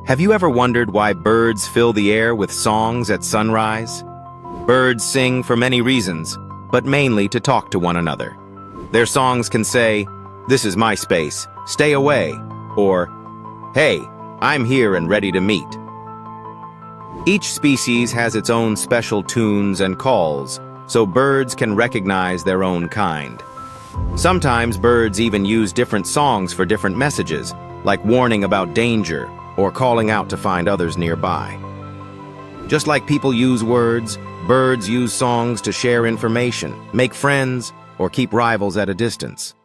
Have you ever wondered why birds fill the air with songs at sunrise? Birds sing for many reasons, but mainly to talk to one another. Their songs can say, "This is my space, stay away," or, "Hey, I'm here and ready to meet." Each species has its own special tunes and calls, so birds can recognize their own kind. Sometimes birds even use different songs for different messages, like warning about danger or calling out to find others nearby. Just like people use words, birds use songs to share information, make friends, or keep rivals at a distance.